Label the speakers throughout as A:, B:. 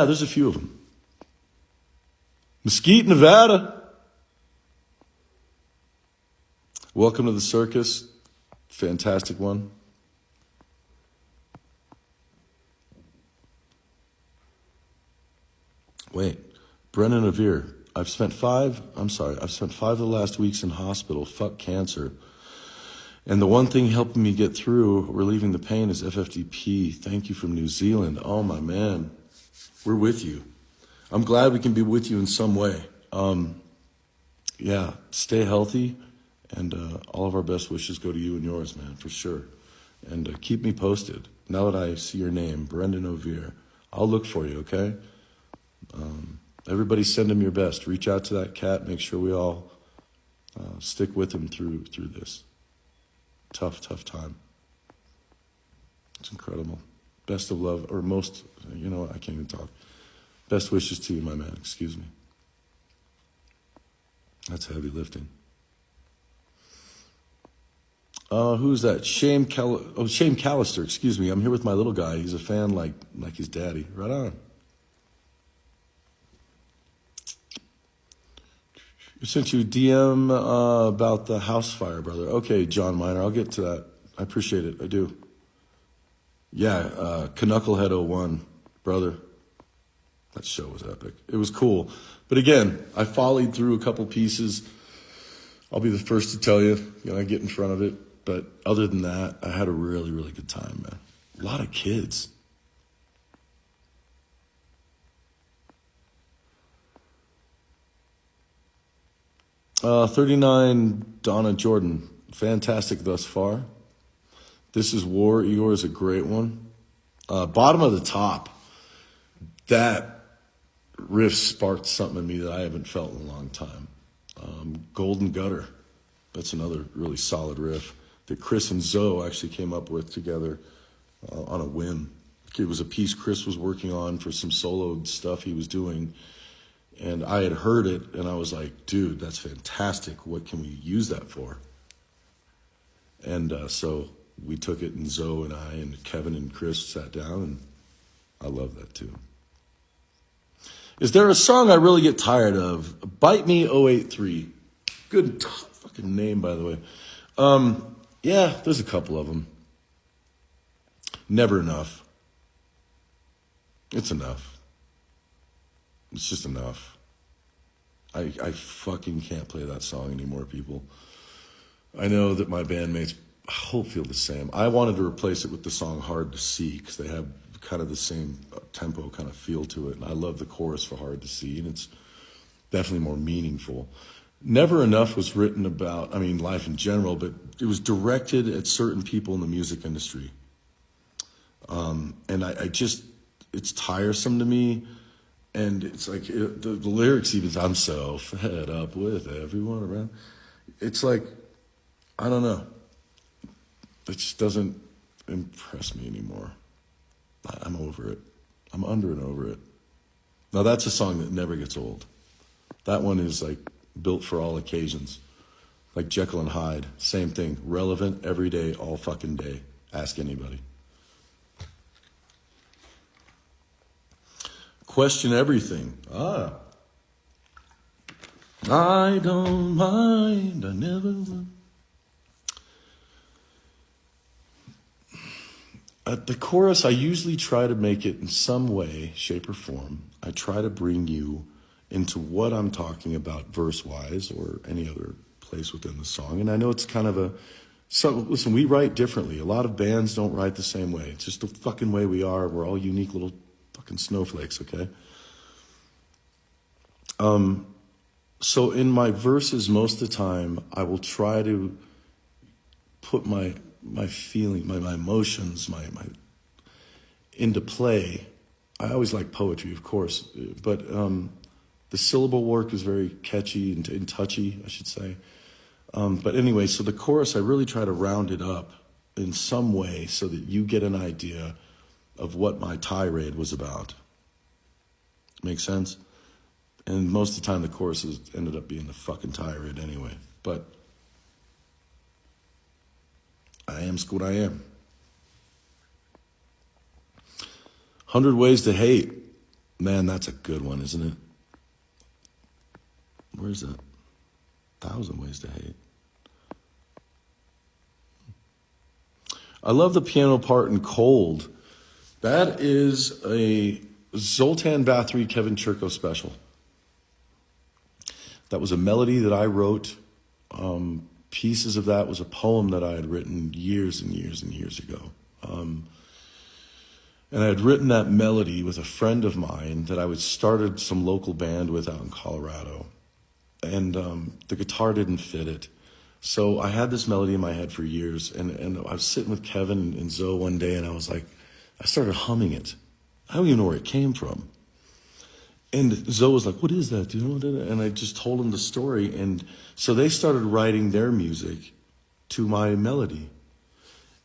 A: there's a few of them. Mesquite, Nevada. Welcome to the Circus. Fantastic one. Wait, Brennan Avere. I've spent 5 of the last weeks in hospital. Fuck cancer. And the one thing helping me get through, relieving the pain, is FFDP. Thank you from New Zealand. Oh, my man. We're with you. I'm glad we can be with you in some way. Yeah, stay healthy. And all of our best wishes go to you and yours, man, for sure. And keep me posted. Now that I see your name, Brendan O'Veer, I'll look for you, okay? Everybody send him your best. Reach out to that cat. Make sure we all stick with him through this tough time. It's incredible. Best of love, or most, you know what, I can't even talk. Best wishes to you, my man. Excuse me. That's heavy lifting. Who's that? Shane Callister, excuse me. I'm here with my little guy. He's a fan like his daddy. Right on. Sent you a DM about the house fire, brother. Okay, John Miner, I'll get to that. I appreciate it. I do. Yeah, Knucklehead 01, brother. That show was epic. It was cool. But again, I volleyed through a couple pieces. I'll be the first to tell you, I get in front of it. But other than that, I had a really, really good time, man. A lot of kids. Uh, 39 Donna Jordan. Fantastic thus far. This is War. Igor is a great one. Bottom of the Top. That riff sparked something in me that I haven't felt in a long time. Golden Gutter. That's another really solid riff that Chris and Zoe actually came up with together on a whim. It was a piece Chris was working on for some solo stuff he was doing. And I had heard it, and I was like, dude, that's fantastic. What can we use that for? And so we took it, and Zoe and I and Kevin and Chris sat down, and I love that too. Is there a song I really get tired of? Bite Me 083. Good fucking name, by the way. Yeah, there's a couple of them. Never Enough. It's enough. It's just enough. I fucking can't play that song anymore, people. I know that my bandmates, I hope, feel the same. I wanted to replace it with the song Hard to See, because they have kind of the same tempo kind of feel to it. And I love the chorus for Hard to See, and it's definitely more meaningful. Never Enough was written about, life in general, but it was directed at certain people in the music industry. And I just, it's tiresome to me. And it's like, the lyrics even, I'm so fed up with everyone around. It's like, I don't know. It just doesn't impress me anymore. I'm over it. I'm under and over it. Now that's a song that never gets old. That one is like built for all occasions. Like Jekyll and Hyde, same thing. Relevant every day, all fucking day. Ask anybody. Question Everything. I don't mind, I never will. At the chorus, I usually try to make it in some way, shape, or form. I try to bring you into what I'm talking about verse-wise or any other place within the song. And I know it's kind of listen, we write differently. A lot of bands don't write the same way. It's just the fucking way we are. We're all unique little fucking snowflakes, okay? So in my verses, most of the time, I will try to put my feeling, my emotions, my into play. I always like poetry, of course, but the syllable work is very catchy and touchy, I should say. But anyway, so the chorus, I really try to round it up in some way so that you get an idea of what my tirade was about. Make sense? And most of the time, the choruses ended up being the fucking tirade anyway. But I am what I am. 100 Ways to Hate. Man, that's a good one, isn't it? Where's that? 1,000 Ways to Hate. I love the piano part in Cold. That is a Zoltan Bathory, Kevin Churko special. That was a melody that I wrote. Pieces of that was a poem that I had written years and years and years ago. And I had written that melody with a friend of mine that I had started some local band with out in Colorado. And the guitar didn't fit it. So I had this melody in my head for years. And I was sitting with Kevin and Zoe one day, and I was like, I started humming it. I don't even know where it came from. And Zoe was like, what is that? Do you know? And I just told him the story. And so they started writing their music to my melody.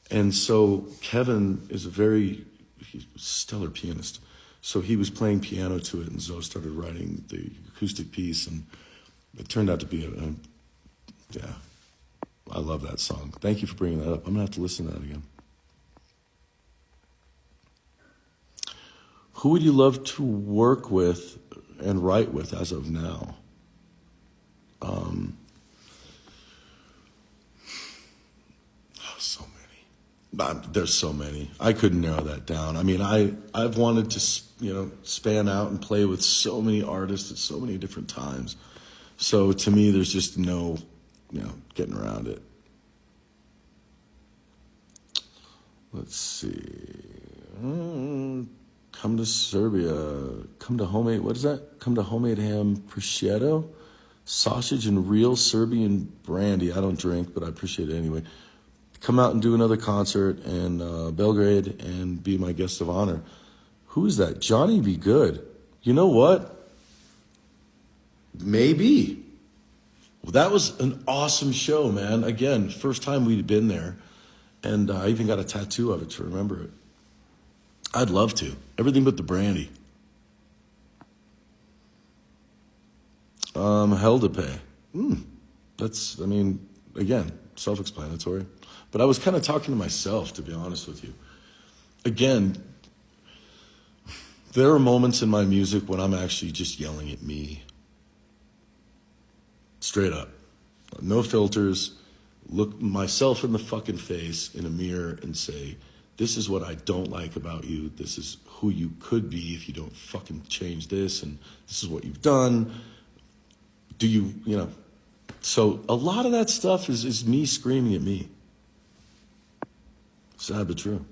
A: And so Kevin is he's a stellar pianist. So he was playing piano to it, and Zoe started writing the acoustic piece. And it turned out to be yeah, I love that song. Thank you for bringing that up. I'm going to have to listen to that again. Who would you love to work with and write with as of now? So many. There's so many. I couldn't narrow that down. I mean, I've wanted to, span out and play with so many artists at so many different times. So to me, there's just no, getting around it. Let's see. Come to Serbia. Come to homemade, what is that? Come to homemade ham prosciutto, sausage and real Serbian brandy. I don't drink, but I appreciate it anyway. Come out and do another concert in Belgrade and be my guest of honor. Who is that? Johnny Be Good. You know what? Maybe. Well, that was an awesome show, man. Again, first time we'd been there. And I even got a tattoo of it to remember it. I'd love to. Everything but the brandy. Hell to pay. That's, again, self-explanatory. But I was kind of talking to myself, to be honest with you. Again, there are moments in my music when I'm actually just yelling at me. Straight up. No filters. Look myself in the fucking face in a mirror and say, this is what I don't like about you. This is who you could be if you don't fucking change this. And this is what you've done. Do you, So a lot of that stuff is me screaming at me. Sad but true.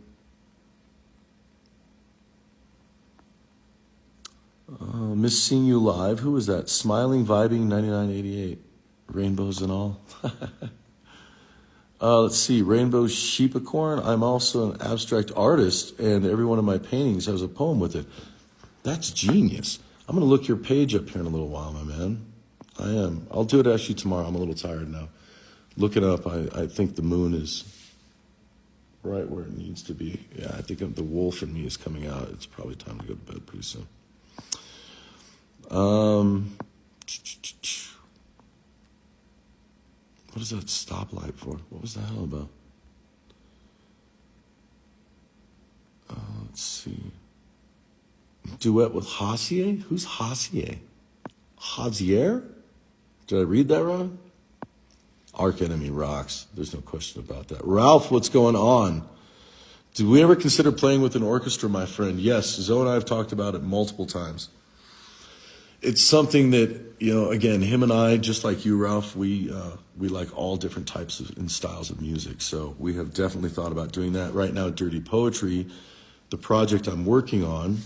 A: Miss Seeing You Live. Who was that? Smiling, Vibing, 9988. Rainbows and all. Let's see, Rainbow Sheepicorn. I'm also an abstract artist, and every one of my paintings has a poem with it. That's genius. I'm going to look your page up here in a little while, my man. I am. I'll do it actually tomorrow. I'm a little tired now. Look it up. I think the moon is right where it needs to be. Yeah, I think the wolf in me is coming out. It's probably time to go to bed pretty soon. What is that stoplight for? What was the hell about? Let's see. Duet with Hassier? Who's Hassier? Hazier? Did I read that wrong? Arch Enemy rocks. There's no question about that. Ralph, what's going on? Did we ever consider playing with an orchestra, my friend? Yes, Zoe and I have talked about it multiple times. It's something that, again, him and I, just like you, Ralph, we like all different types and styles of music. So we have definitely thought about doing that. Right now, Dirty Poetry, the project I'm working on,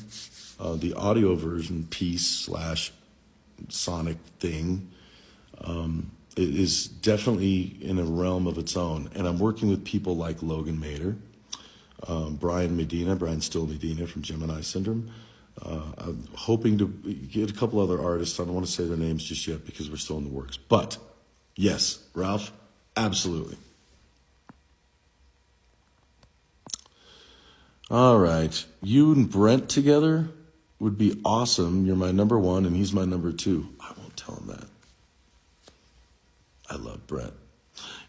A: the audio version piece / sonic thing, it is definitely in a realm of its own. And I'm working with people like Logan Mader, Brian Still Medina from Gemini Syndrome. I'm hoping to get a couple other artists. I don't want to say their names just yet because we're still in the works. But yes, Ralph, absolutely. All right. You and Brent together would be awesome. You're my number one and he's my number two. I won't tell him that. I love Brent.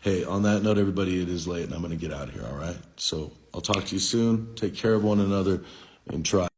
A: Hey, on that note, everybody, it is late and I'm going to get out of here, all right? So I'll talk to you soon. Take care of one another and try.